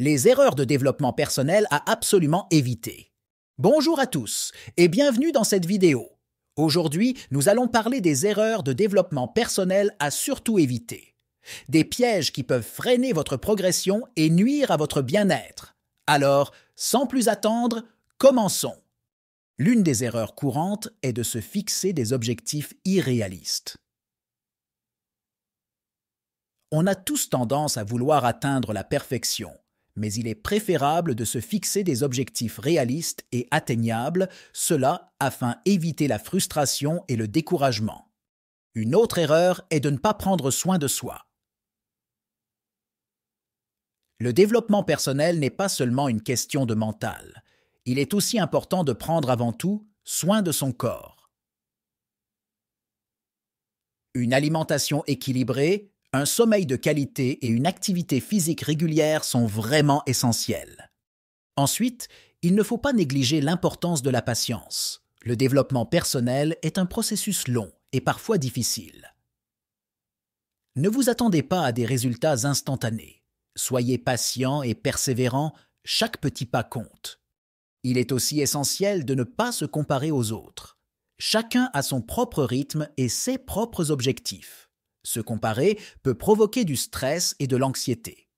Les erreurs de développement personnel à absolument éviter. Bonjour à tous et bienvenue dans cette vidéo. Aujourd'hui, nous allons parler des erreurs de développement personnel à surtout éviter. Des pièges qui peuvent freiner votre progression et nuire à votre bien-être. Alors, sans plus attendre, commençons. L'une des erreurs courantes est de se fixer des objectifs irréalistes. On a tous tendance à vouloir atteindre la perfection, mais il est préférable de se fixer des objectifs réalistes et atteignables, cela afin d'éviter la frustration et le découragement. Une autre erreur est de ne pas prendre soin de soi. Le développement personnel n'est pas seulement une question de mental. Il est aussi important de prendre avant tout soin de son corps. Une alimentation équilibrée, un sommeil de qualité et une activité physique régulière sont vraiment essentiels. Ensuite, il ne faut pas négliger l'importance de la patience. Le développement personnel est un processus long et parfois difficile. Ne vous attendez pas à des résultats instantanés. Soyez patient et persévérant, chaque petit pas compte. Il est aussi essentiel de ne pas se comparer aux autres. Chacun a son propre rythme et ses propres objectifs. Se comparer peut provoquer du stress et de l'anxiété.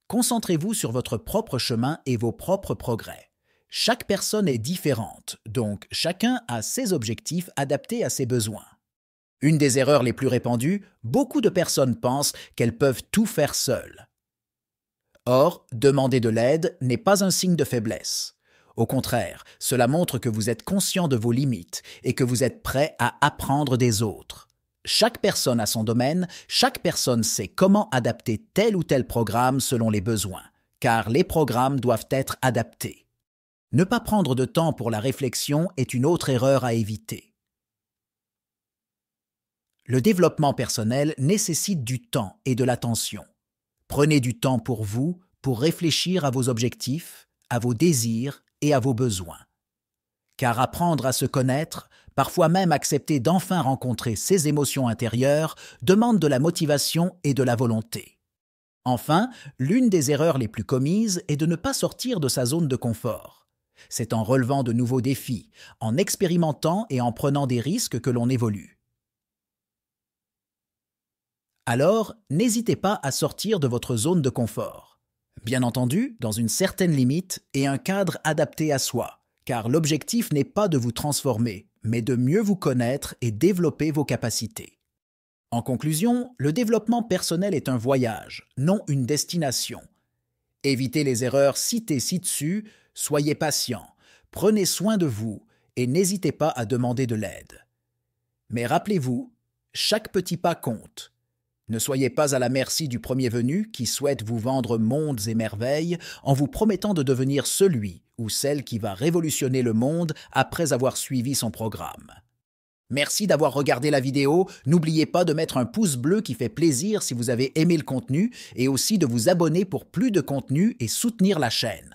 Concentrez-vous sur votre propre chemin et vos propres progrès. Chaque personne est différente, donc chacun a ses objectifs adaptés à ses besoins. Une des erreurs les plus répandues, beaucoup de personnes pensent qu'elles peuvent tout faire seules. Or, demander de l'aide n'est pas un signe de faiblesse. Au contraire, cela montre que vous êtes conscient de vos limites et que vous êtes prêt à apprendre des autres. Chaque personne a son domaine, chaque personne sait comment adapter tel ou tel programme selon les besoins, car les programmes doivent être adaptés. Ne pas prendre de temps pour la réflexion est une autre erreur à éviter. Le développement personnel nécessite du temps et de l'attention. Prenez du temps pour vous, pour réfléchir à vos objectifs, à vos désirs et à vos besoins. Car apprendre à se connaître, parfois même accepter d'enfin rencontrer ses émotions intérieures, demande de la motivation et de la volonté. Enfin, l'une des erreurs les plus commises est de ne pas sortir de sa zone de confort. C'est en relevant de nouveaux défis, en expérimentant et en prenant des risques que l'on évolue. Alors, n'hésitez pas à sortir de votre zone de confort. Bien entendu, dans une certaine limite et un cadre adapté à soi. Car l'objectif n'est pas de vous transformer, mais de mieux vous connaître et développer vos capacités. En conclusion, le développement personnel est un voyage, non une destination. Évitez les erreurs citées ci-dessus, soyez patient, prenez soin de vous et n'hésitez pas à demander de l'aide. Mais rappelez-vous, chaque petit pas compte. Ne soyez pas à la merci du premier venu qui souhaite vous vendre mondes et merveilles en vous promettant de devenir celui ou celle qui va révolutionner le monde après avoir suivi son programme. Merci d'avoir regardé la vidéo. N'oubliez pas de mettre un pouce bleu qui fait plaisir si vous avez aimé le contenu et aussi de vous abonner pour plus de contenu et soutenir la chaîne.